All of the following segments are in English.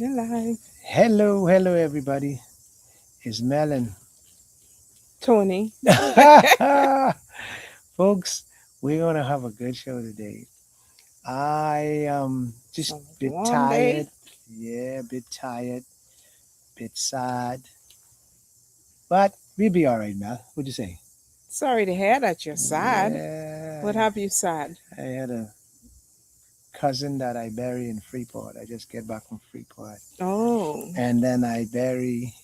You're live. Hello, everybody. It's Melon. Tony. Folks, we're going to have a good show today. I am just So a bit warm tired. day. Yeah, a bit tired, bit sad. But we'll be all right, Mel. What'd you say? Sorry to hear that you're sad. Yeah, What have you sad? I had a cousin that I bury in Freeport. I just get back from Freeport. Oh. And then I bury,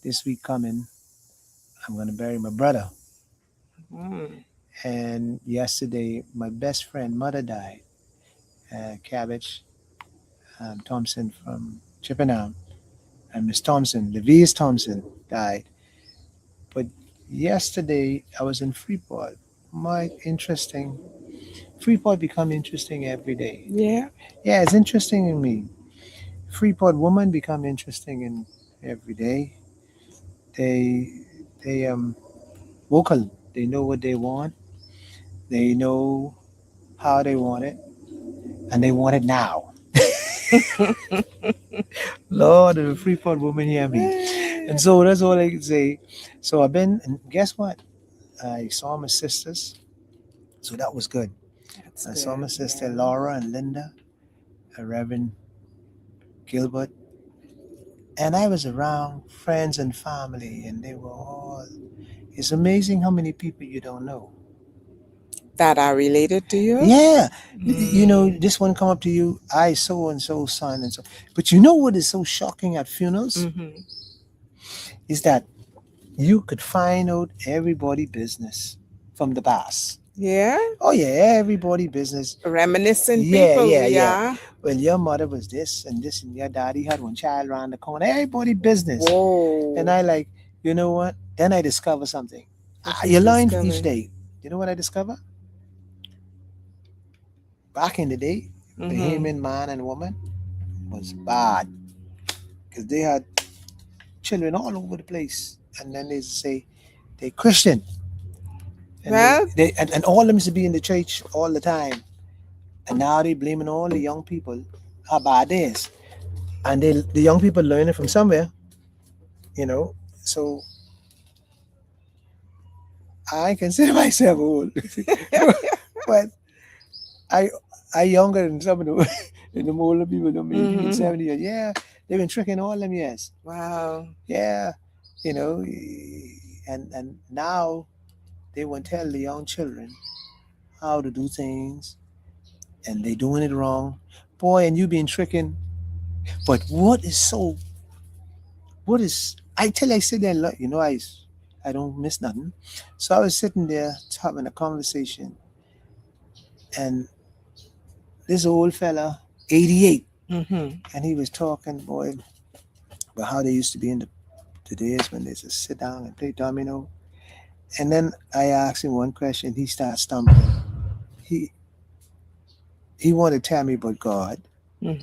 this week coming, I'm going to bury my brother. Mm. And yesterday, my best friend mother died. Cabbage Thompson from Chippenham, and Miss Thompson, Louise Thompson, died. But yesterday, I was in Freeport. My interesting. Freeport become interesting every day. Yeah. Yeah, it's interesting in me. Freeport women become interesting in every day. They they vocal. They know what they want. They know how they want it, and they want it now. Lord, the Freeport woman hear me. And so that's all I can say. So I've been, and guess what? I saw my sisters, so that was good. That's I saw good. my sister Yeah. Laura and Linda, Reverend Gilbert, and I was around friends and family, and they were all. It's amazing how many people you don't know. That are related to you? Yeah, Mm. this one come up to you, I so and so son and so. But you know what is so shocking at funerals Mm-hmm. is that you could find out everybody business from the past. Yeah. Oh yeah, everybody business. Reminiscent Yeah, people, yeah, yeah. yeah. Well, your mother was this, and your daddy had one child around the corner. Everybody business. And Whoa. I like, you know what? Then I discover something. What you You learn each discovered? day. You know what I discover? Back in the day, Mm-hmm. Bahamian man and woman was bad because they had children all over the place. And then they say they Christian, and Well, and all of them used to be in the church all the time. And now they blaming all the young people how bad it is. And the young people learn it from somewhere, you know. So I consider myself old, but I I younger than some of the than the older people, maybe in mm-hmm. 70 years. Yeah, they've been tricking all them years. Wow. Yeah, you know, and now they won't tell the young children how to do things, and they doing it wrong. Boy, and you been tricking. But what is I tell you, I sit there and look, I don't miss nothing. So I was sitting there having a conversation, and this old fella, 88, Mm-hmm. and he was talking, boy, about how they used to be in the days when they just sit down and play domino. And then I asked him one question, he started stumbling. He he wanted to tell me about God. Mm-hmm.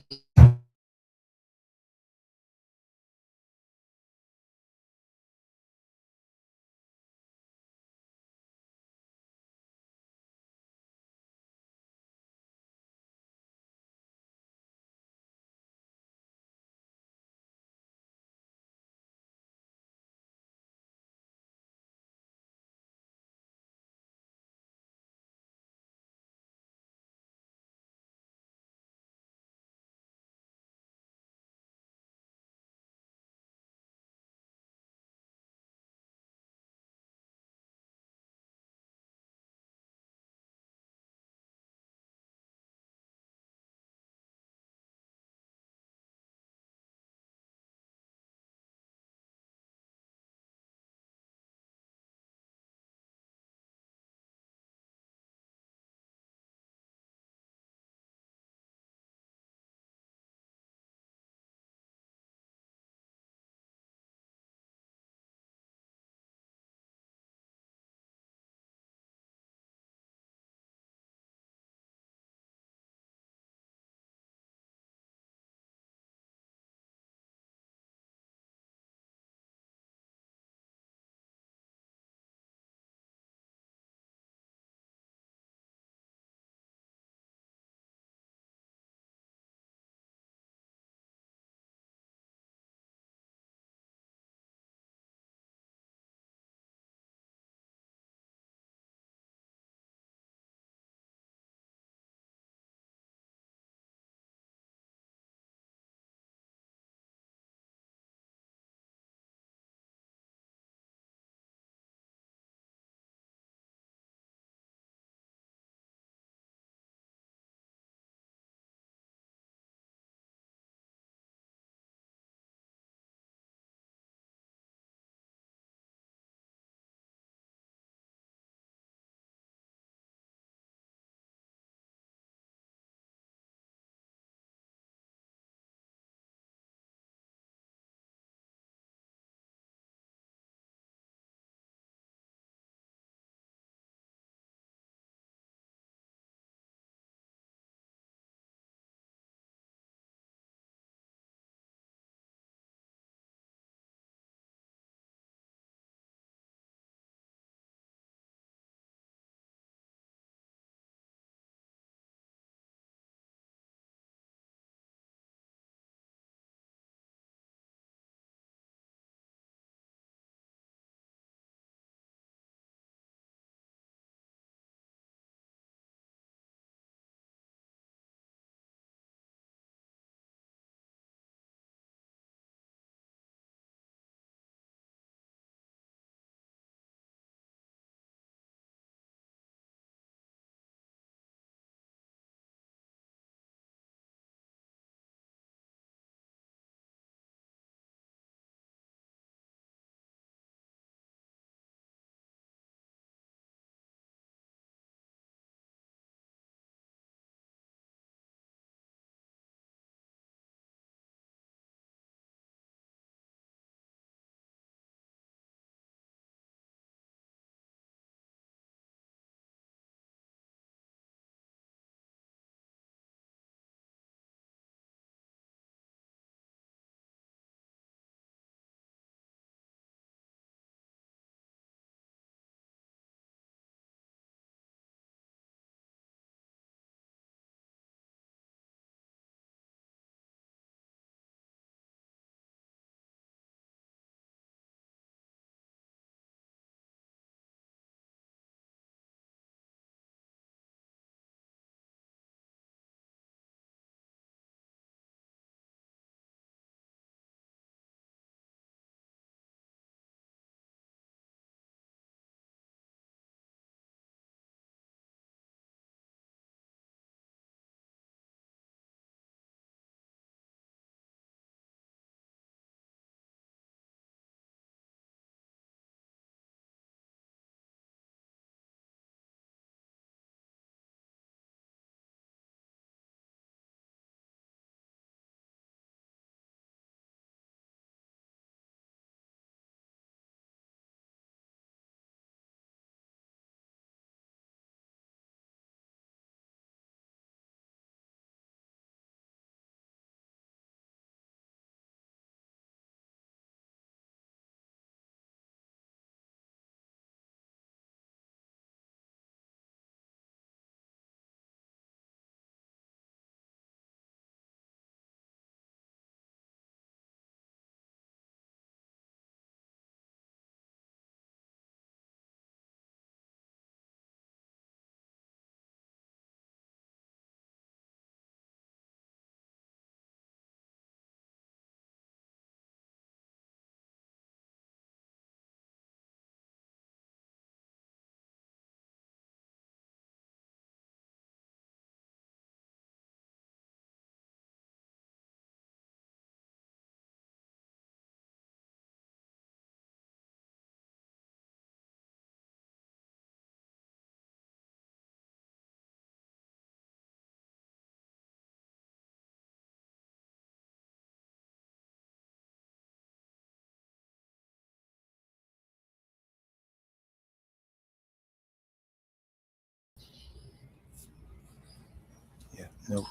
No.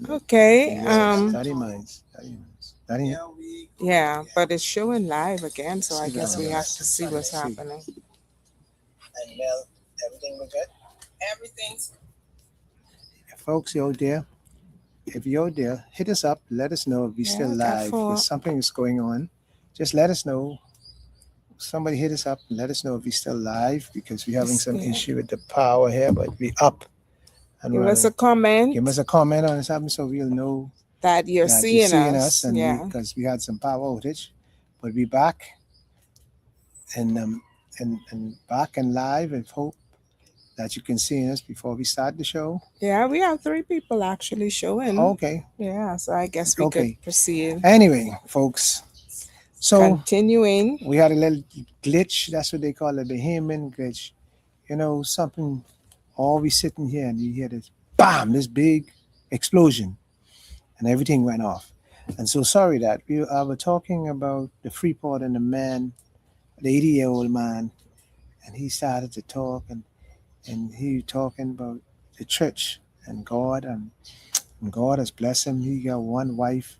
Okay. Yes, 30 minutes. 30 minutes. 30, Yeah, but it's showing live again, so I see guess that. we have to Yes. see what's See. happening. Folks, you're there. If you're there, hit us up. Let us know if we're Yeah, still I got live. If four. something is going on, just let us know. Somebody hit us up and let us know if we're still live because we're having Let's some see. issue with the power here, but we up and Give us a running. comment Give us a comment on something so we'll know that you're that you're seeing seeing us, us. and we Yeah. because we had some power outage, but we back and back and live and hope that you can see us before we start the show. Yeah, we have three people actually showing. Okay, Yeah, so I guess we could okay. proceed. Anyway, folks, so Continuing. we had a little glitch. That's what they call a Bahamian glitch. You know, something. All we sitting here and you hear this bam, this big explosion, and everything went off. And so sorry that we were talking about the Freeport and the man, the 80-year-old man, and he started to talk and he talking about the church and God and God has blessed him. He got one wife.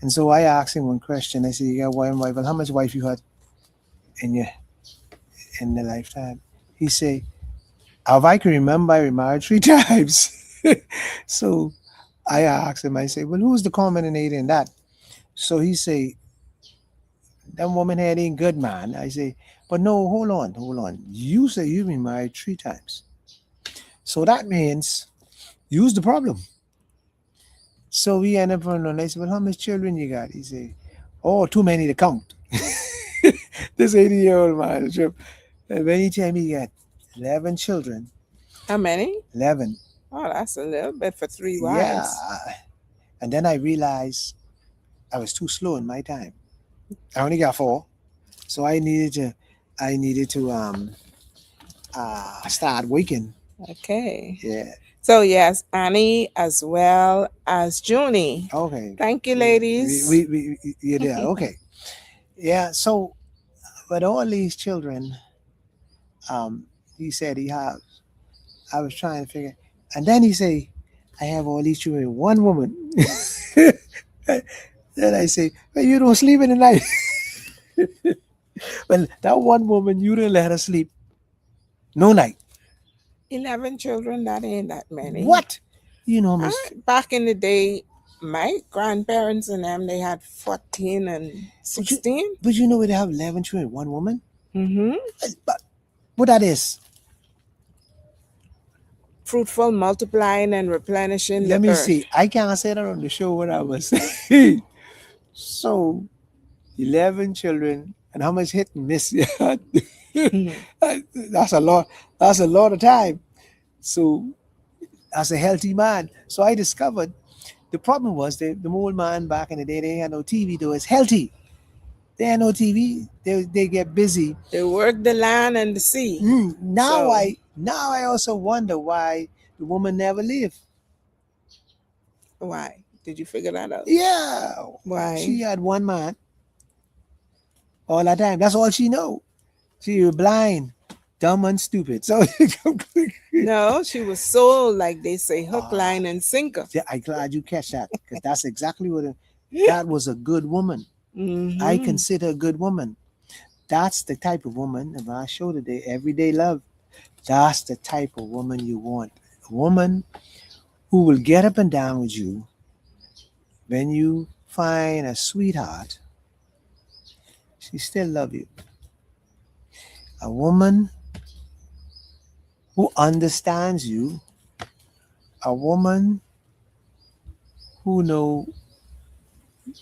And so I asked him one question. I said, you got one wife. Well, how much wife you had in your in the lifetime? He said, if I can remember, I remarried 3 times. So I asked him, I said, well, who's the common denominator in that? So he say, that woman head ain't good, man. I say, but no, hold on. You say you've been married 3 times. So that means you's the problem. So we end up on, I said, well, how much children you got? He say, oh, too many to count. This 80-year-old man, and when he tell me he got 11 children, How many? 11, Oh, that's a little bit for three yeah. wives. And then I realized I was too slow in my time. I only got 4. So I needed to start waking. Okay. Yeah. So yes, Annie as well as Junie. Okay. Thank you, We, ladies. we, we you're there. Okay. Yeah. So, but all these children, um, he said he have. I was trying to figure, and then he say, I have all these children. One woman. Then I say, well, you don't sleep in the night. Well, that one woman, you didn't let her sleep. No night. 11 children, that ain't that many. What? You know, Uh, Miss. Back in the day, my grandparents and them, they had 14 and But you, 16. but you know where they have 11 children, one woman. Mm-hmm. But what that is? Fruitful, multiplying, and replenishing the Let me earth. see. I can't say that on the show what I was saying. So 11 children, and how much hit and miss? Mhm. That's a lot. That's a lot of time. So as a healthy man, so I discovered the problem was the old man back in the day they had no TV. Though it's healthy. They had no TV. They get busy. They work the land and the sea. Now So, I also wonder why the woman never lived. why? Did you figure that out? Yeah, Why? she had one man all that time. That's all she know. She was blind, dumb, and stupid. So No, she was sold, like they say, hook, ah, line, and sinker. yeah, I'm glad you catch that because that's exactly what. That was a good woman. I Mm-hmm. consider a good woman. That's the type of woman. If I show today, everyday love. That's the type of woman you want. A woman who will get up and down with you when you find a sweetheart. She still love you. A woman who understands you. A woman who know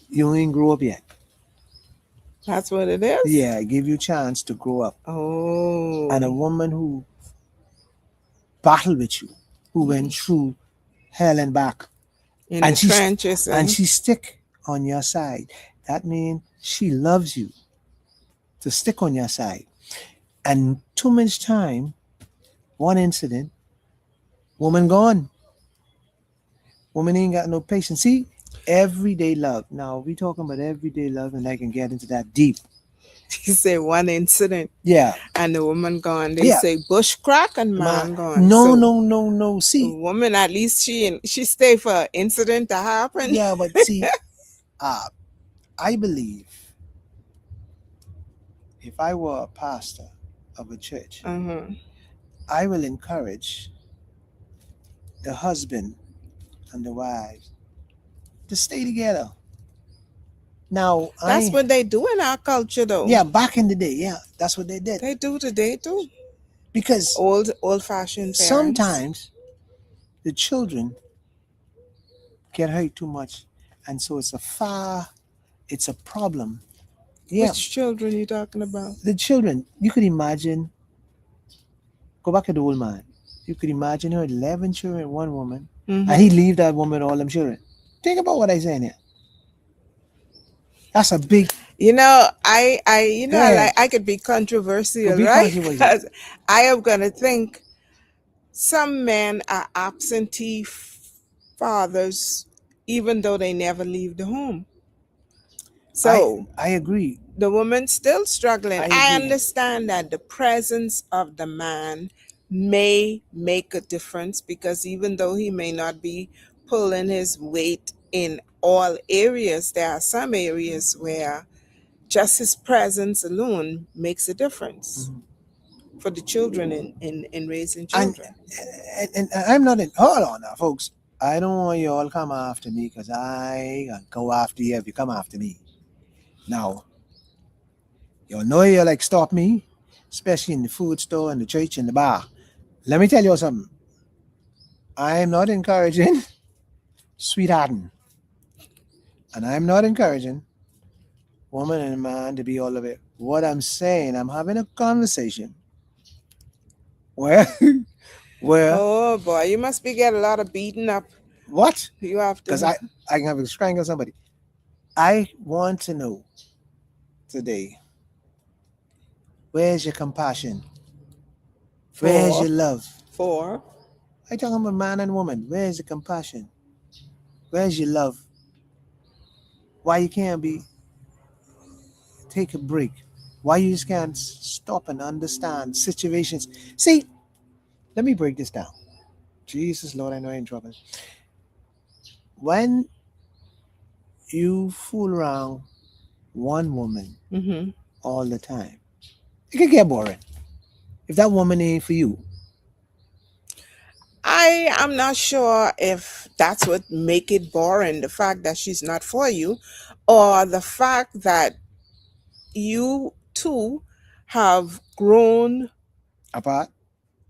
you ain't grow up yet. That's what it is? Yeah, give you chance to grow up. Oh. And a woman who battle with you, who went through hell and back, In the and trenches. she stick on your side. That means she loves you to stick on your side. And too much time, one incident, woman gone. Woman ain't got no patience. See, everyday love. Now we talking about everyday love, and I can get into that deep. He say one incident Yeah, and the woman gone. They yeah. say bush crack and Ma, man gone. no, So no, no, no. the See, woman at least she stay for incident to happen. yeah, but see, uh, I believe if I were a pastor of a church, Uh-huh. I will encourage the husband and the wives to stay together. Now, That's I, what they do in our culture though. yeah, back in the day, yeah, that's what they did. They do today too. Because Old fashioned parents. sometimes the children get hurt too much, and so it's a problem. Yeah, Which children you talking about? the children, you could imagine, go back to the old man. You could imagine he had 11 children, one woman, and he Mm-hmm. leave that woman all them children. Think about what I saying here. That's a big, I yeah, like I could be could controversial, be right? controversial. Because I am gonna think some men are absentee fathers, even though they never leave the home. I So I agree. the woman's still struggling. I I agree. understand that the presence of the man may make a difference because even though he may not be pulling his weight in all areas, there are some areas where just his presence alone makes a difference Mhm. for the children in raising And, children. and I'm not in. Hold on now, folks. I don't want you all come after me because I gonna go after you if you come after me. Now, you know you like stop me, especially in the food store, in the church, in the bar. Let me tell you something. I'm not encouraging sweethearting, and I'm not encouraging woman and man to be all of it. What I'm saying, I'm having a conversation where where Oh boy, you must be getting a lot of beating up. what? You have Because to. I can have to strangle somebody. I want to know today, where's your compassion? Where's For your love? for I talking about man and woman. Where's the compassion? Where's your love? Why you can't be take a break? Why you just can't stop and understand situations? See, let me break this down. Jesus Lord, I know I'm in trouble. When you fool around one woman hmm all the time, it can get boring. If that woman ain't for you, I am not sure if that's what make it boring, the fact that she's not for you, or the fact that you too have grown apart,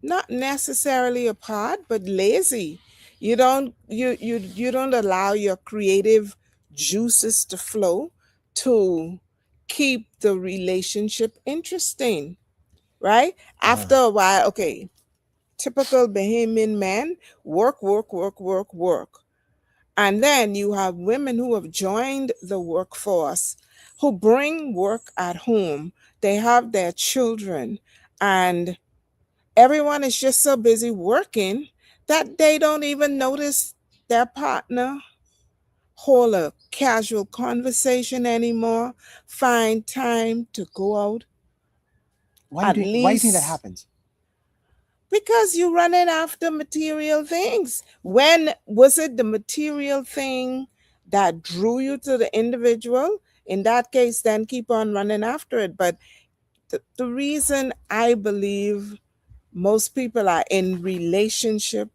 not necessarily apart but lazy. You don't allow your creative juices to flow to keep the relationship interesting, right? uh, After a while, okay, typical Bahamian man, work, work, work, work, work. And then you have women who have joined the workforce who bring work at home. They have their children, and everyone is just so busy working that they don't even notice their partner hold a casual conversation anymore, find time to go out at why you think that least happens? because you're running after material things. When was it the material thing that drew you to the individual? In that case, then keep on running after it. But the reason I believe most people are in relationship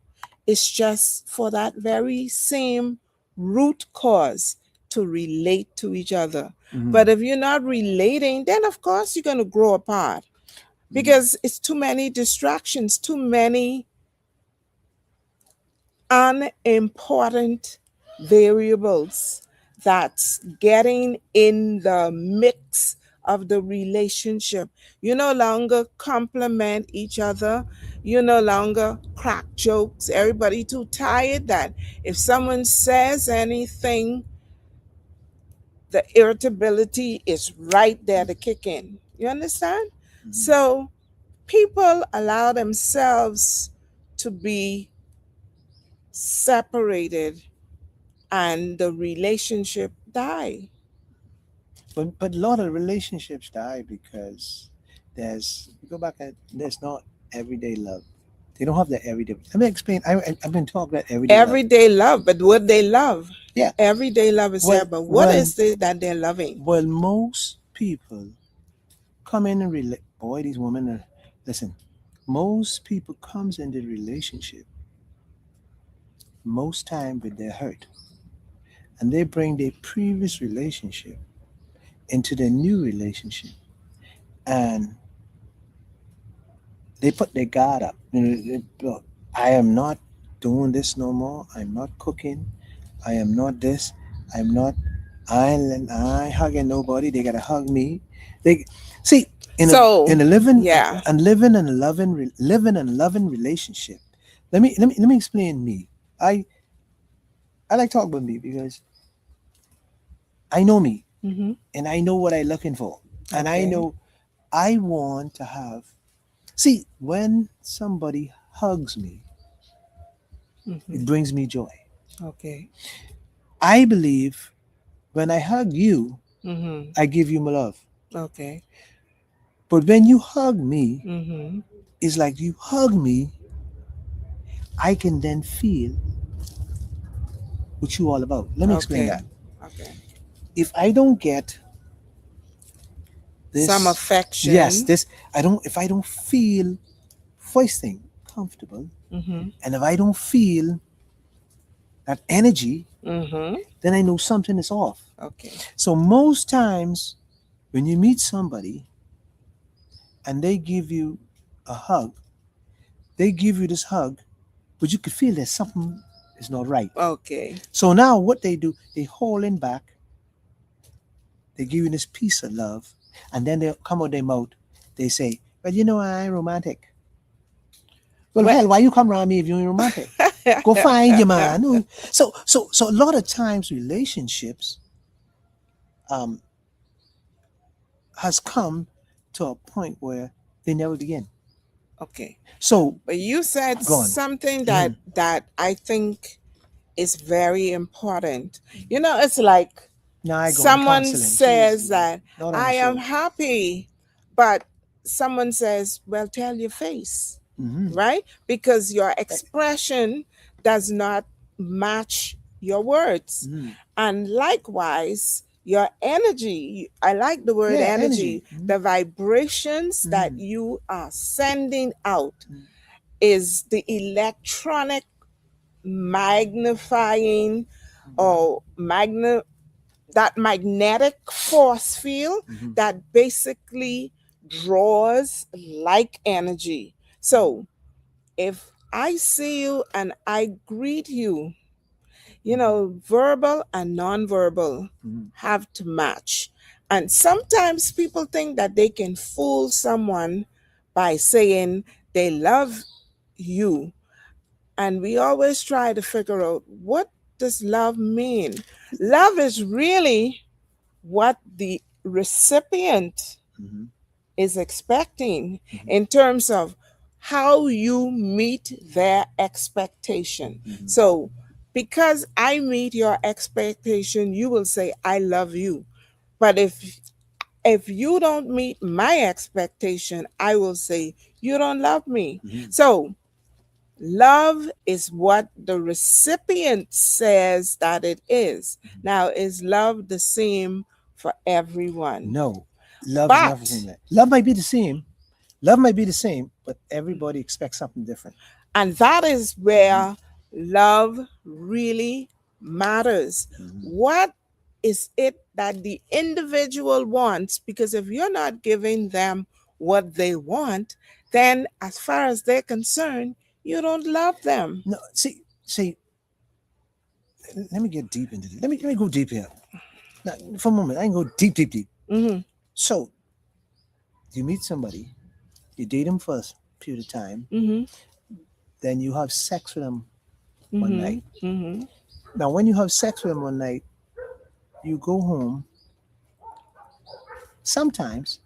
is just for that very same root cause to relate to each other. Mhm. But if you're not relating, then of course you're going to grow apart because it's too many distractions, too many unimportant variables that's getting in the mix of the relationship. You no longer compliment each other. You no longer crack jokes. Everybody too tired that if someone says anything, the irritability is right there to kick in. You understand? Mhm. So people allow themselves to be separated and the relationship die. but a lot of relationships die because you go back and there's not everyday love. They don't have that everyday. Let me explain. I've been talking about everyday love. Everyday love, but what they love. Yeah. Everyday love is Well, there, but what well, is it that they're loving? well. Most people come in and relate. Boy, these women are. Listen, most people comes into the relationship most time with their hurt, and they bring their previous relationship into their new relationship, and they put their guard up. Look, I am not doing this no more. I'm not cooking. I am not this. I'm not. I hugging nobody. They gotta hug me. They see So, in a living yeah. and living and loving living and loving relationship. Let me explain me. I I like talk about me because I know me Hmm. and I know what I'm looking for, and I Okay. know I want to have. See, when somebody hugs me, Hmm. it brings me joy. Okay. I believe when I hug you, Hmm. I give you my love. Okay. But when you hug me, Hmm. it's like you hug me, I can then feel what you all about. Let me explain Okay. that. Okay. If I don't get Some this, yes, affection. this, I don't, if I don't feel first thing comfortable, Hmm. and if I don't feel that energy, Hmm. then I know something is off. Okay. So most times when you meet somebody and they give you a hug, they give you this hug, but you can feel that something is not right. Okay. So now what they do, they hold in back, they give you this piece of love, and then they come out their mouth, they say, well, you know, I ain't romantic. Well, Well, hell, why you come around me if you ain't romantic? Go find your man. No. So a lot of times relationships um, has come to a point where they never begin. okay. So But you said gone. something Mm-hmm. that I think is very important. It's like Now I go in someone counseling. Jeez, says Louise. that Not on the I am show. happy, but someone says, well, tell your face, Mm-hmm. right? Because your expression does not match your words. Mm-hmm. And likewise, your energy, I like the word Yeah, energy, energy. Mm-hmm. the vibrations that Mm-hmm. you are sending out is the electronic magnifying or that magnetic force field Mm-hmm. that basically draws like energy. So if I see you and I greet you, verbal and nonverbal Mm-hmm. have to match. And sometimes people think that they can fool someone by saying they love you, and we always try to figure out, what does love mean? Love is really what the recipient Mm-hmm. is expecting Mm-hmm. in terms of how you meet their expectation. Mm-hmm. So because I meet your expectation, you will say I love you. But if you don't meet my expectation, I will say you don't love me. Mm-hmm. So love is what the recipient says that it is. Now, is love the same for everyone? No, love is never the But, same. Love might be the same. Love might be the same, but everybody expects something different. and that is Mm-hmm. where love really matters. Mm-hmm. What is it that the individual wants? Because if you're not giving them what they want, then as far as they're concerned, you don't love them. No, see. Let me get deep into this. Let me go deep here. Now, for a moment, I can go deep, deep, deep. Hmm. So you meet somebody, you date them for a period of time, Hmm. then you have sex with them one Hmm. night. Hmm. Now, when you have sex with them one night, you go home. Sometimes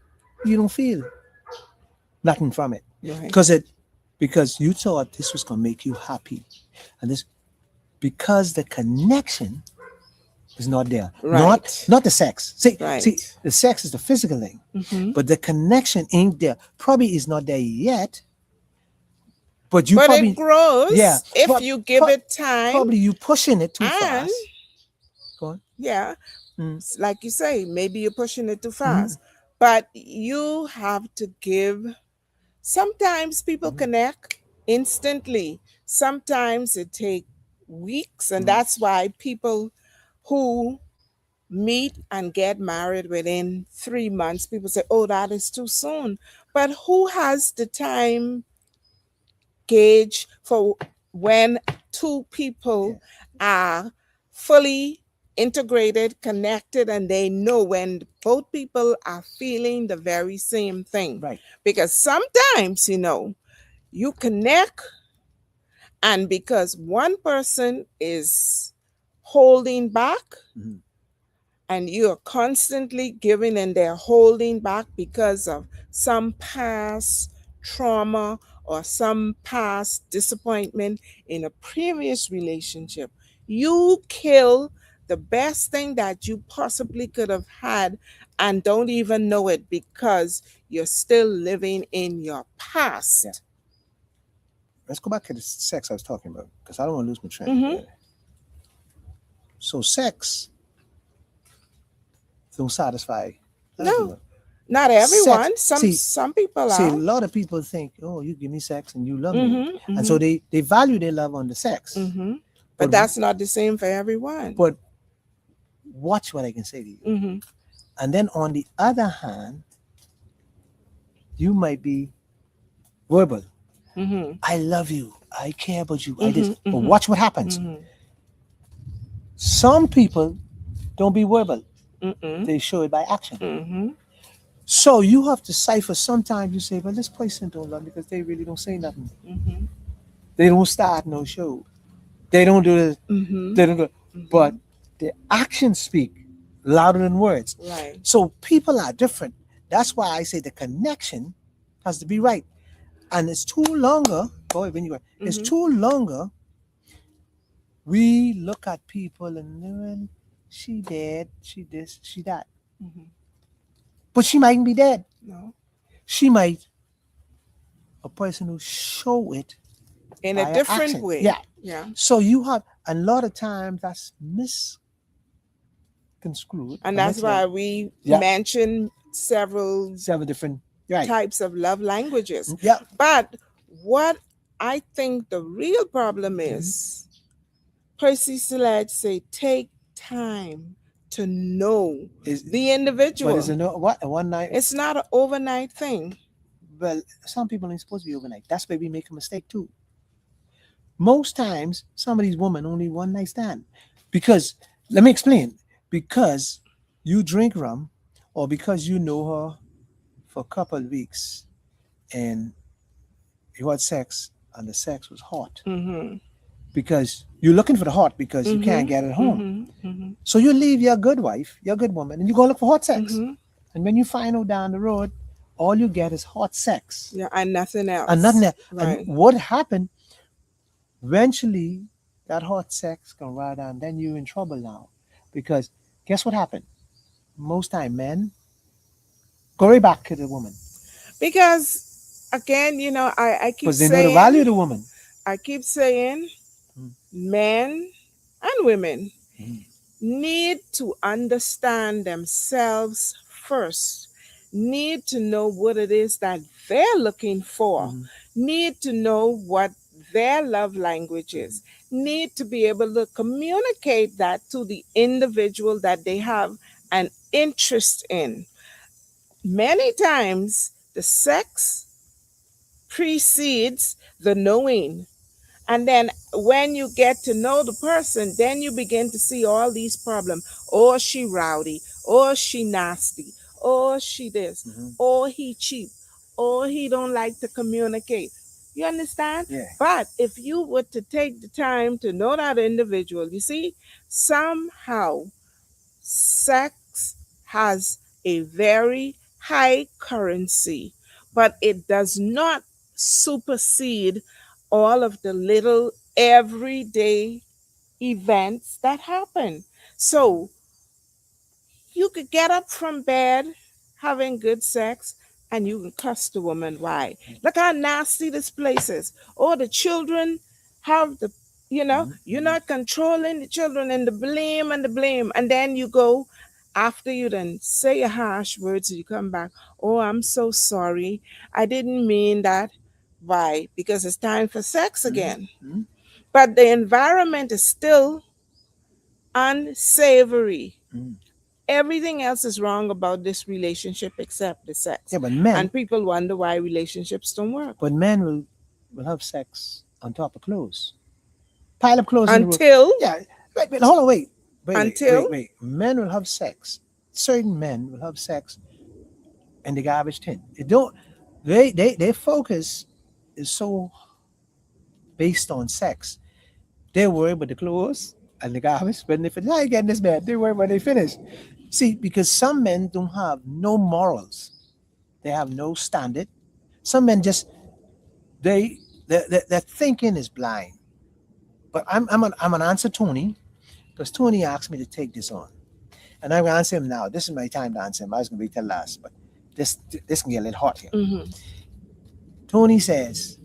you don't feel nothing from it Right. because you thought this was gonna make you happy, and this because the connection It's not there. Not Right. not the sex. See, Right. the sex is the physical thing, Mm-hmm. but the connection ain't there. Probably is not there yet. But you But it probably, yeah, grows if you give it time. probably you pushing it too And fast. Go on. yeah, Mm, like you say, maybe you're pushing it too mhm, fast. But you have to give. Sometimes people mhm, connect instantly. Sometimes it takes weeks, and mhm. that's why people who meet and get married within 3 months, people say, "Oh, that is too soon." But who has the time gauge for when two Yeah, people are fully integrated, connected, and they know when both people are feeling the very same thing? right. Because sometimes, you connect, and because one person is holding back, Mhm. and you're constantly giving and they're holding back because of some past trauma or some past disappointment in a previous relationship, you kill the best thing that you possibly could have had and don't even know it because you're still living in your Yeah. past. Let's go back to the sex I was talking about because I don't want to lose my train. Mm-hmm. Yeah. So sex don't satisfy a lot of No, people. not Sex. everyone. Some See, some people see, a are. lot of people think, oh, you give me sex and you love me, Mm-hmm. and so Mm-hmm. they value their love on the sex. Mm-hmm. But But that's not the same for everyone. but watch what I can say to you. Mm-hmm. And then on the other hand, you might be verbal. Mm-hmm. I love you. I care about you. I this. Mm-hmm. But Mm-hmm. watch what happens. Mm-hmm. Some people don't be verbal. Mm-hmm. They show it by action. Mm-hmm. So you have to cipher. Sometimes you say, well, this person don't love me because they really don't say nothing. Mm-hmm. They don't start no show. They don't do this. Mm-hmm. They don't do. But Mm-hmm. the actions speak louder than words. Right. So people are different. That's why I say the connection has to be right. And it's too longer. Boy, when you it's Mm-hmm. too longer. We look at people and well, she dead, she this, she that. Mm-hmm. But she mightn't be dead. No. She might a person who show it In a by her different action. way. Yeah. Yeah. So you have a lot of times that's misconstrued And and that's misled. why we Yeah. mentioned several Several different. Right. types of love languages. Yeah. But what I think the real problem Mhm. is, Percy Sledge say, take time to know Is the but is individual. it no what a one night? It's not an overnight thing. Well, some people ain't supposed to be overnight. That's where we make a mistake too. Most times, some of these women only one night stand because let me explain. Because you drink rum, or because you know her for a couple of weeks and you had sex and the sex was hot Mm-hmm. because you're looking for the hot because you can't Mm-hmm. get it at home. Mm-hmm. Mm-hmm. So you leave your good wife, your good woman, and you go look for hot sex. Mm-hmm. And when you find out down the road, all you get is hot sex Yeah, and nothing and nothing else. else. And Right. what happened? Eventually, that hot sex can ride on. Then you're in trouble now, because guess what happened? Most time, men go right back to the woman Because again, I keep because they know the value saying, of the woman. Mm, men and women Mm-hmm. need to understand themselves first, need to know what it is that they're looking for, Mm-hmm. need to know what their love language Mm-hmm. is, need to be able to communicate that to the individual that they have an interest in. Many times, the sex precedes the knowing. And then when you get to know the person, then you begin to see all these problems. Oh, she rowdy. Oh, she nasty. Oh, she this. Mm-hmm. Oh, he cheap. Oh, he don't like to communicate. You understand? Yeah. But if you were to take the time to know that individual, you see, somehow sex has a very high currency, but it does not supersede all of the little everyday events that happen. So you could get up from bed having good sex and you can cuss the woman. Why? Look how nasty this place is. Oh, the children have the, you're not controlling the children and the blame and the blame. And then you go after you then say a harsh words, you come back. Oh, I'm so sorry. I didn't mean that. Why? Because it's time for sex again. But the environment is still unsavory. Everything else is wrong about this relationship except the sex. Yeah, but men, And people wonder why relationships don't work. but men will have sex on top of clothes. Pile up clothes in the room. Until, Yeah, wait, hold on, until, wait. Men will have sex. Certain men will have sex in the garbage tin. It don't. Their focus is so based on sex. They worry about the clothes and the garbage. When they finish, I get in this bed. They worry when they finish. See, because some men don't have no morals. They have no standard. Some men just their thinking is blind. But I'm an answer Tony because Tony asked me to take this on, and I'm gonna answer him now. This is my time to answer him. I was gonna wait till last, but this can get a little hot here. Tony says,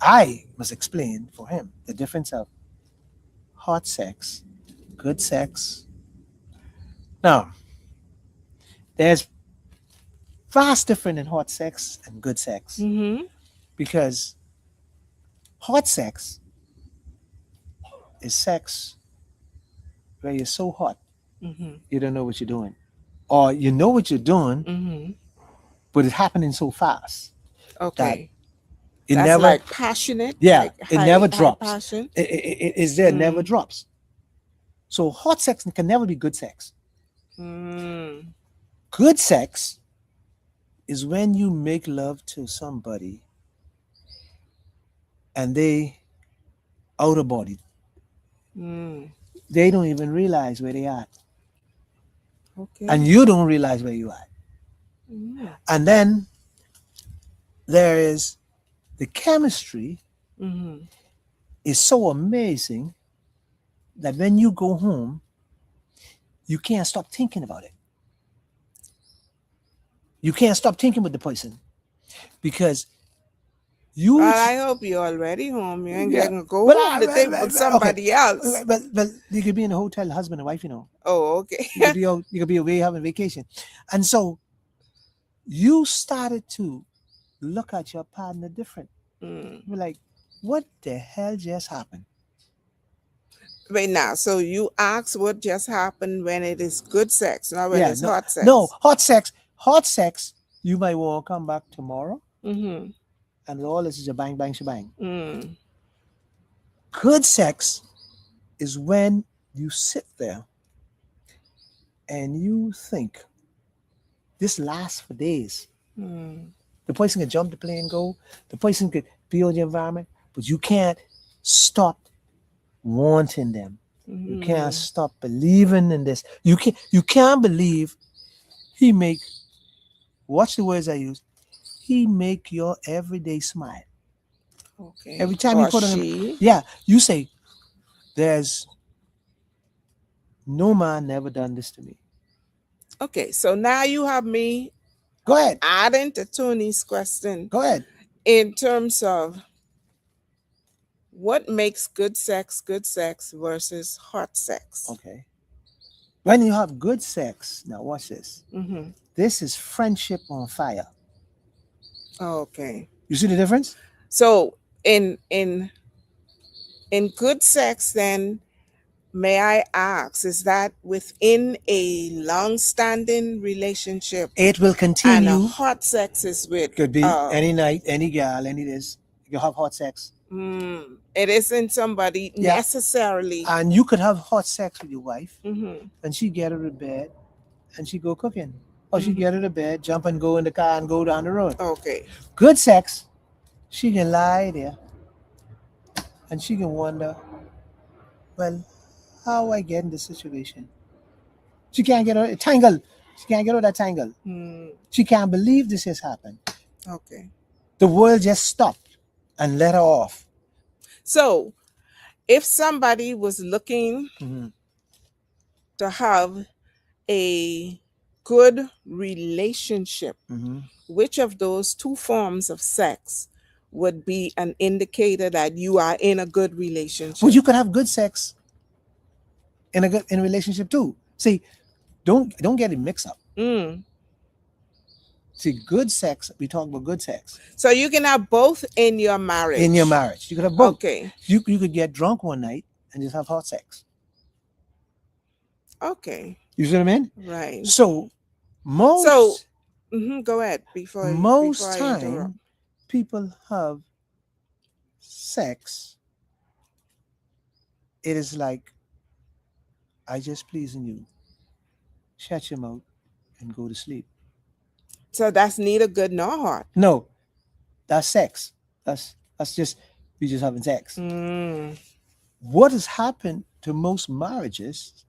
I must explain for him the difference of hot sex, good sex. Now, there's vast difference in hot sex and good sex because hot sex is sex where you're so hot you don't know what you're doing, or you know what you're doing, but it's happening so fast. Okay. It That's never, like passionate. yeah, Like it high, never high drops. passion. It is there, never drops. So hot sex can never be good sex. Good sex is when you make love to somebody and they out of body. They don't even realize where they are. Okay. And you don't realize where you are. And then there is the chemistry is so amazing that when you go home, you can't stop thinking about it. You can't stop thinking with the person because you. Well, I hope you're already home. You ain't gonna go But home to think with somebody else. But you could be in a hotel, husband and wife, you know. Oh, okay. You could be out, you could be away having vacation, and so you started to look at your partner different. You're like, what the hell just happened? Wait now, so you ask what just happened when it is good sex, not when it's hot sex. No, hot sex. Hot sex, you might want to come back tomorrow. And all this is a bang, bang, shebang. Good sex is when you sit there and you think this lasts for days. The person can jump the plane and go. The person could be on the environment, but you can't stop wanting them. You can't stop believing in this. You can't believe he make, watch the words I use, he make your everyday smile. Okay. Every time you put on him, you say, there's no man never done this to me. Okay, so now you have me. Go ahead. Adding to Tony's question. Go ahead. In terms of what makes good sex versus hot sex. Okay. When you have good sex, now watch this. This is friendship on fire. Okay. You see the difference? So in good sex, then, may I ask, is that within a long-standing relationship? It will continue. And a hot sex is with could be any night, any girl, any this. You have hot sex. It isn't somebody necessarily. And you could have hot sex with your wife, and she get out of bed, and she go cooking, or she get out of bed, jump and go in the car and go down the road. Okay. Good sex, she can lie there, and she can wonder, well, how I get in this situation? She can't get out of tangle. She can't get out of that tangle. She can't believe this has happened. Okay. The world just stopped and let her off. So, if somebody was looking to have a good relationship, Mm-hmm. which of those two forms of sex would be an indicator that you are in a good Well, relationship? you could have good sex in a relationship too. See, don't get it mixed up. Mm. See, good sex. We talk about good sex So you can have both in your in your marriage. marriage. You could have both. Okay. You could get drunk one night and just have hot sex. Okay. You see what I mean? Right. So So most go ahead before most I interrupt. time people have sex. It is like I just pleasing you. Shut your mouth and go to sleep. So that's neither good nor hot. No, that's sex. That's just we just having sex. Mm. What has happened to most marriages?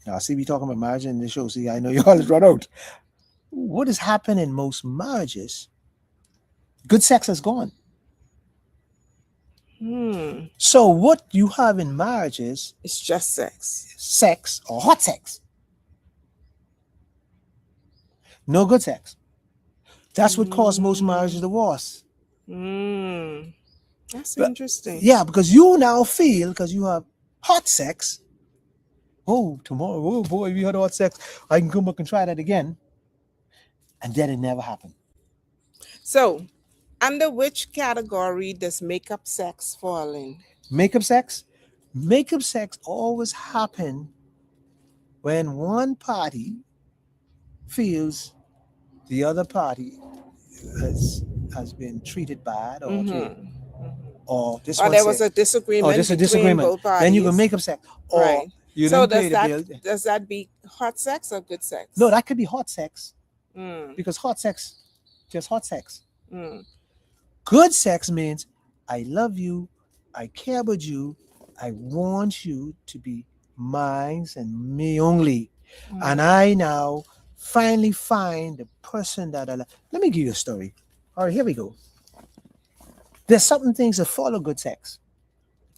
Now, see, we talking about marriage in the show. See, I know you all run out. What has happened in most marriages? Good sex has gone. Hmm. So what you have in marriages It's just sex. is sex or hot sex. No good sex. That's what caused most marriages divorce. Mm. That's But interesting. yeah, because you now feel because you have hot sex. Oh, tomorrow, oh boy, we had hot sex. I can come back and try that again. And then it never happened. So, under which category does makeup sex fall in? Makeup sex? Makeup sex always happen when one party feels the other party has has been treated bad or okay, Mm-hmm. or this Or one there was said, a oh, disagreement there's a between disagreement. both Then you can parties. make up sex, or Right. you So didn't pay the bill. does that be hot sex or good sex? No, that could be hot sex Mm. because hot sex, just hot sex. Mm. Good sex means I love you, I care about you, I want you to be mine and me only. And Mm. I now finally find the person that I love. Let me give you a story. All right, here we go. There's certain things that follow good sex.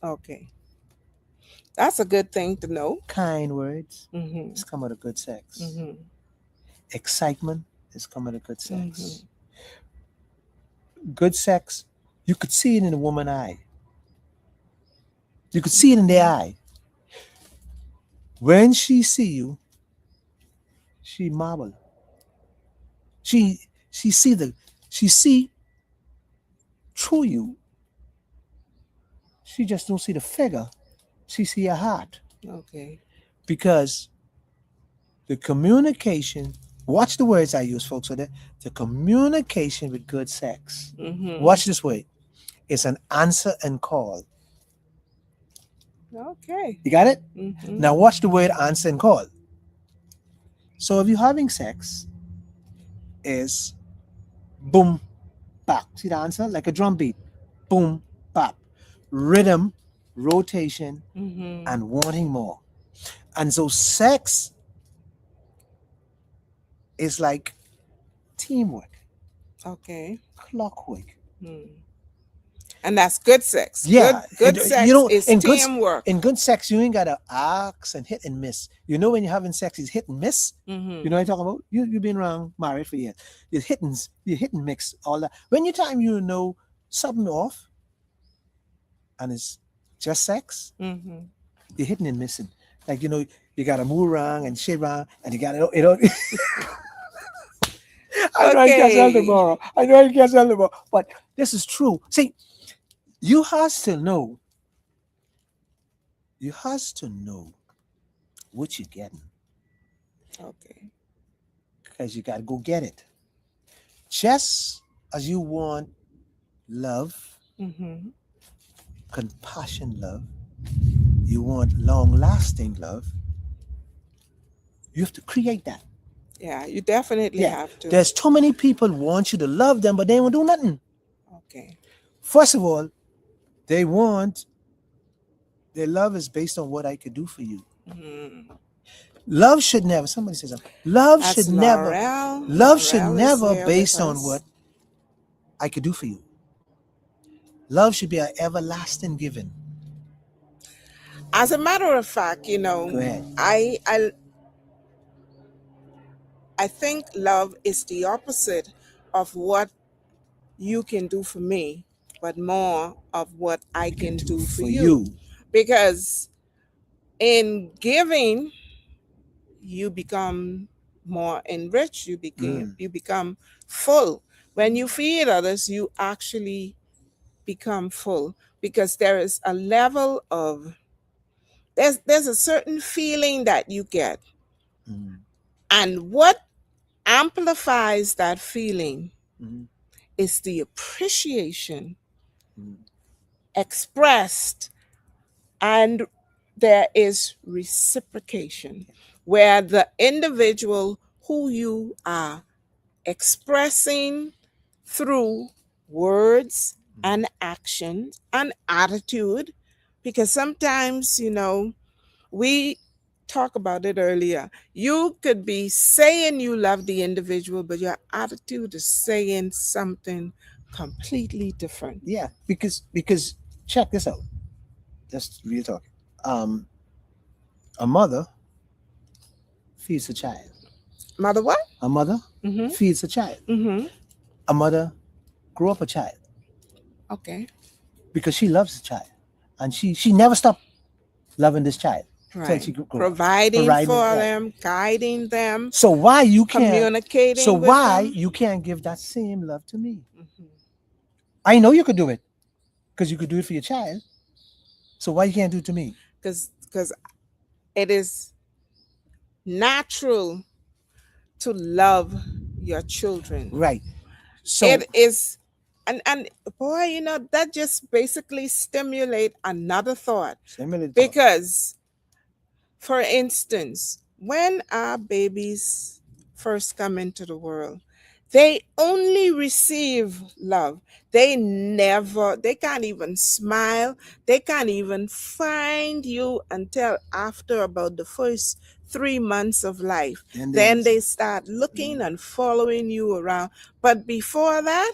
Okay. That's a good thing to know. Kind words Mm-hmm. is come out of good sex. Mm-hmm. Excitement is come out of good sex. Mm-hmm. Good sex, you could see it in a woman's eye. You could see it in their eye. When she see you, she marvel. She she see the she see through you. She just don't see the figure. She see your heart. Okay. Because the communication, watch the words I use, folks, with it. The communication with good sex. Mm-hmm. Watch this way. It's an answer and call. Okay. You got it? Mm-hmm. Now watch the word answer and call. So if you're having sex, is boom, bap. See the answer? Like a drum beat. Boom, bap. Rhythm, rotation, Mm-hmm. and wanting more. And so sex is like teamwork, Okay. clockwork. Mm. And that's good sex. Yeah, Good you sex know, is teamwork. in good sex, you ain't gotta ask and hit and miss. You know when you're having sex, is hit and miss. Mm-hmm. You know what I'm talking about? You've been around married for years. You hit and mix all that. When you time you know something off, and it's just sex, Mm-hmm. you're hitting and missing. Like you gotta move around and shit around, and you gotta. I know I can't tell Okay. tomorrow. I know I can't tell tomorrow, but this is true. See, you has to know. You has to know what you're getting, Okay. because you gotta go get it. Just as you want love, Mm-hmm. compassion love, you want long-lasting love. You have to create that. Yeah, you definitely Yeah, have to. there's too many people want you to love them, but they won't do nothing. Okay. First of all, they want their love is based on what I could do for you. Mm. Love should never. Somebody says love That's should never. Laurel. Love should Laurel is never here with based on us. what I could do for you. Love should be an everlasting giving. As a matter of fact, Go ahead. I I think love is the opposite of what you can do for me, but more of what I can do for you. Because in giving, you become more enriched, you become full. When you feed others, you actually become full, because there is a level of there's a certain feeling that you get. And what amplifies that feeling is the appreciation expressed, and there is reciprocation, where the individual who you are expressing through words and actions and attitude, because sometimes, we talk about it earlier. You could be saying you love the individual, but your attitude is saying something completely different. Yeah, because check this out. Just real talk. Um, a mother feeds a child. Mother what? A mother Mm-hmm. feeds a child. Mm-hmm. A mother grew up a child Okay. because she loves the child, and she never stopped loving this child till Right. she grew up. Providing for right. them, guiding them, So why you can't? communicating So with why them. you can't give that same love to me? Mhm. I know you could do it because you could do it for your child. So why you can't do it to me? Because it is natural to love your children. Right. So It is, and boy, that just basically stimulate another thought. Because, for instance, when our babies first come into the world, they only receive love. They can't even smile. They can't even find you until after about the first 3 months of life. Then they start looking and following you around. But before that,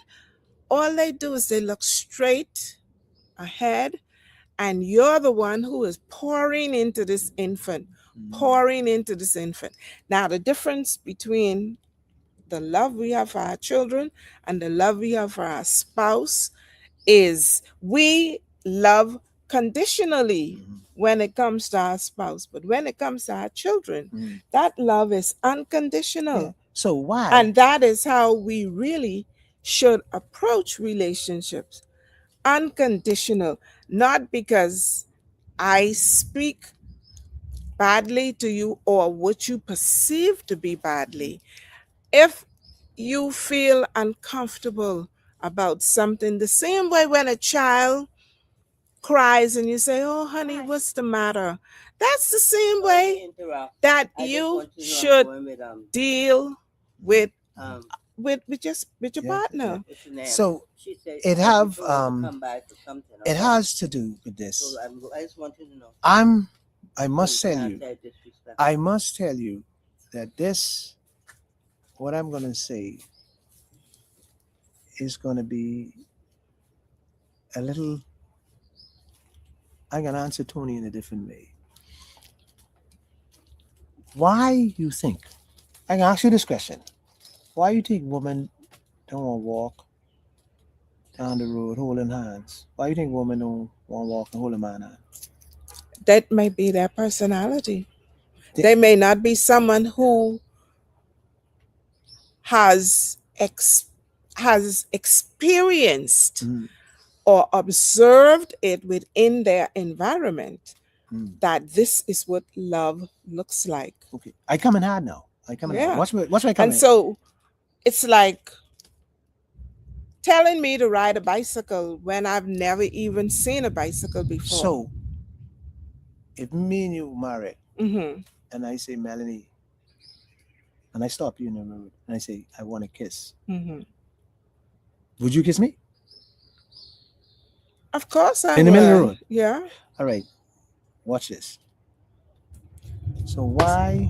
all they do is they look straight ahead, and you're the one who is pouring into this infant, pouring into this infant. Now, the difference between the love we have for our children and the love we have for our spouse is we love conditionally when it comes to our spouse, but when it comes to our children, that love is unconditional. Yeah. So why? And that is how we really should approach relationships. Unconditional, not because I speak badly to you or what you perceive to be badly. If you feel uncomfortable about something, the same way when a child cries and you say, "Oh, honey, what's the matter?" That's the same way that you should deal with with your partner. So it have it has to do with this. I'm I must tell you I must tell you that this what I'm gonna say is gonna be a little I'm gonna answer Tony in a different way. Why you think I can ask you this question. Why you think women don't want to walk down the road holding hands? Why you think women don't want to walk and hold a man hand? That may be their personality. They may not be someone who has has experienced or observed it within their environment, that this is what love looks like. Okay, I come in hard now. I come in hard. What's my comment? And so it's like telling me to ride a bicycle when I've never even seen a bicycle before. So if me and you married, Mm-hmm. and I say, Melanie, and I stop you in the road and I say, I want to kiss, Mm-hmm. would you kiss me? Of course I in the middle of the road? Yeah. All right, watch this. So why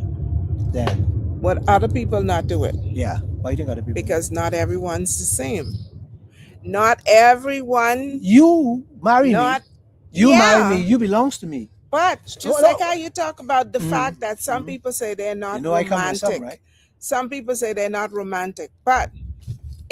then? Would other people not do it? Yeah. Why do you think other people? Because not everyone's the same. Not everyone. You marry me. You marry me. You belongs to me. But just like how you talk about the fact that some people say they're not I come romantic. right? Some people say they're not romantic, but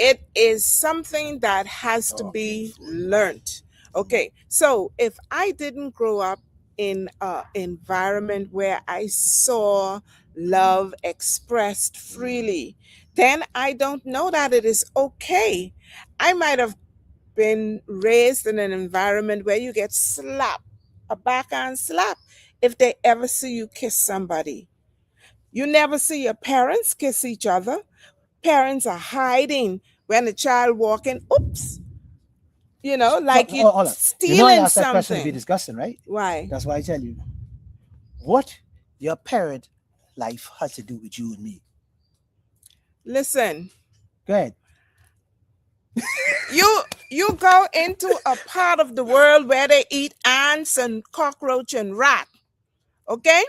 it is something that has to Oh, be beautiful. learned. Okay, so if I didn't grow up in an environment where I saw love expressed freely, then I don't know that it is okay. I might have been raised in an environment where you get slapped, a backhand slap, if they ever see you kiss somebody. You never see your parents kiss each other. Parents are hiding when a child walking. Oops, So, like you hold on. You know, I stealing asked that question to be something. disgusting, right? Why? That's why I tell you what your parent life had to do with you and me. Listen, Go ahead. you go into a part of the world where they eat ants and cockroach and rat. Okay?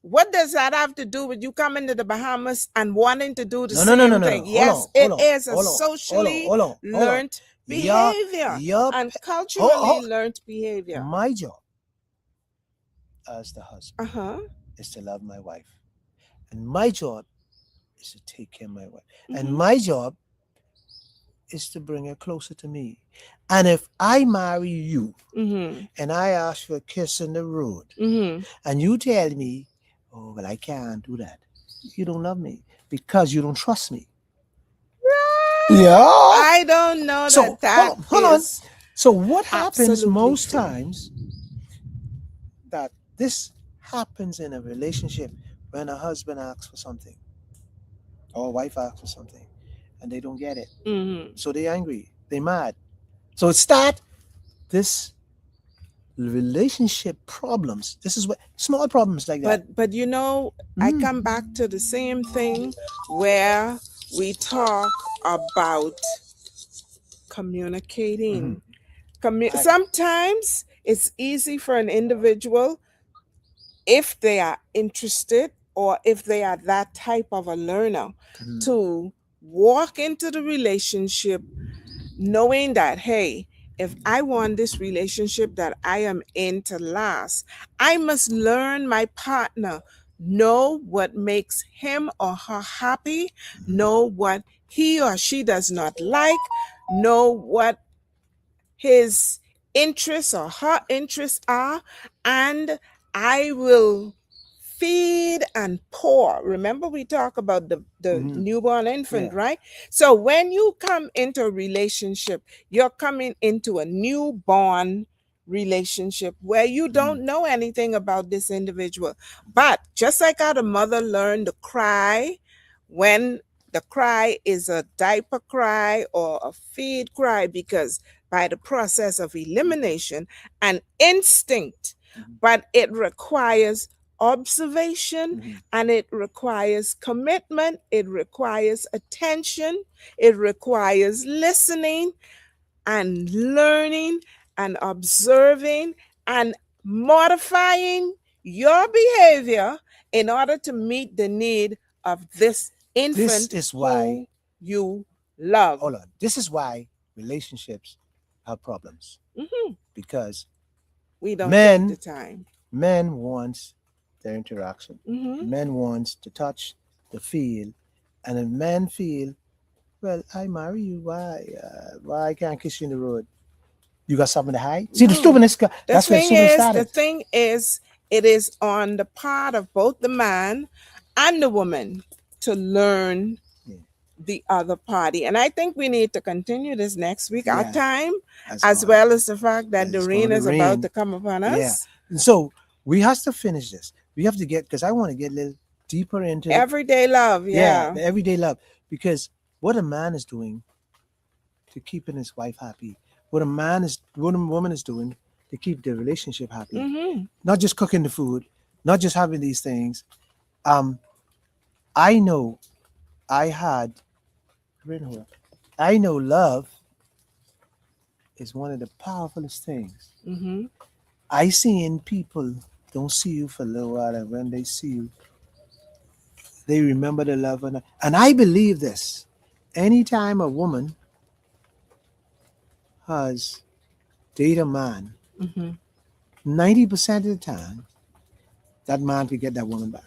What does that have to do with you coming to the Bahamas and wanting to do the No, no, no, no, same no, no. thing? Hold Yes, on, hold it on, is a hold on, hold on, socially hold on, hold on. learned Your, behavior your, and hold, culturally hold. learned behavior. My job as the husband Uh-huh. is to love my wife, and my job is to take care of my wife, and Mm-hmm. my job is to bring her closer to me. And if I marry you Mm-hmm. and I ask for a kiss in the road, Mm-hmm. and you tell me, "Oh, well, I can't do that," you don't love me because you don't trust me. Yeah. I don't know So that that hold on, hold on. is So what happens absolutely most true. times that this happens in a relationship when a husband asks for something or a wife asks for something and they don't get it. Mm-hmm. So they're angry, they're mad. So it's that this relationship problems. This is what small problems like that. But I Mm, come back to the same thing where we talk about hmm communicating. I, Sometimes it's easy for an individual, if they are interested or if they are that type of a learner, mhm, to walk into the relationship knowing that, hey, if I want this relationship that I am in to last, I must learn my partner, know what makes him or her happy, mhm, know what he or she does not like, know what his interests or her interests are, and I will feed and pour. Remember, we talk about the mhm. newborn infant, Yeah. right? So when you come into a relationship, you're coming into a newborn relationship where you mhm, don't know anything about this individual. But just like how the mother learned to cry when the cry is a diaper cry or a feed cry, because by the process of elimination and instinct, mhm, but it requires observation, mhm. and it requires commitment, it requires attention, it requires listening and learning and observing and modifying your behavior in order to meet the need of this This infant is why, who you love. hold on, this is why relationships have problems Mhm. because We don't take the men time. men wants their interaction. Hmm. Men wants to touch, to feel, and a man feel, well, I marry you. Why I can't kiss you in the road? You got something to hide? See the No. stupidness. That's where the stupidness The started. thing is, it is on the part of both the man and the woman to learn Yeah, the other party. And I think we need to continue this next week, our yeah, time, that's as gone. well as the fact that the It's rain going to is about rain. to come upon Yeah. us. And so we have to finish this. We have to get because I want to get a little deeper into the Everyday love, yeah yeah. the everyday love because what a man is doing to keeping his wife happy, what a woman is doing to keep the relationship happy. Mm-hmm. Not just cooking the food, not just having these things. Um, I know I had I know love is one of the powerfulest things. Mm-hmm. I seen people don't see you for a little while, and when they see you, they remember the love. And I believe this. Anytime a woman has date a man, Mm-hmm. 90% of the time, that man could get that woman back.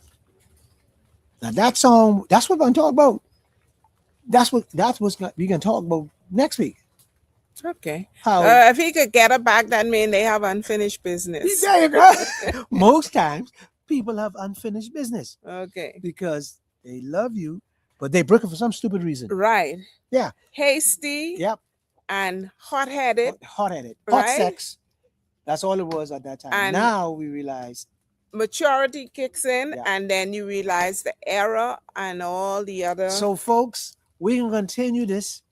Now that song, that's what we're gonna talk about. We're gonna talk about next week. Okay. How If he could get her back, that means they have unfinished business. there you go. Most times people have unfinished business Okay. because they love you, but they break it for some stupid reason. Right. Yeah. Hasty Yep. and hot headed. Hot headed. Hot Right. sex. That's all it was at that time. And now we realize maturity kicks in, Yeah. and then you realize the error and all the other. So, folks, we can continue this.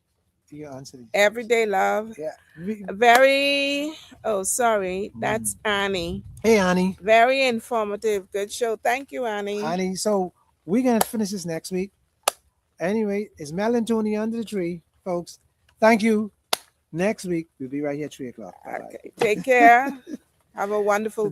You answer these. Everyday love. Yeah. Very, oh, sorry, that's Annie. Hey, Annie. Very informative. Good show. Thank you, Annie. Annie, so we're going to finish this next week. Anyway, it's Mel and Tony under the tree, folks. Thank you. Next week, we'll be right here at 3 o'clock. Bye-bye. Okay. Take care. Have a wonderful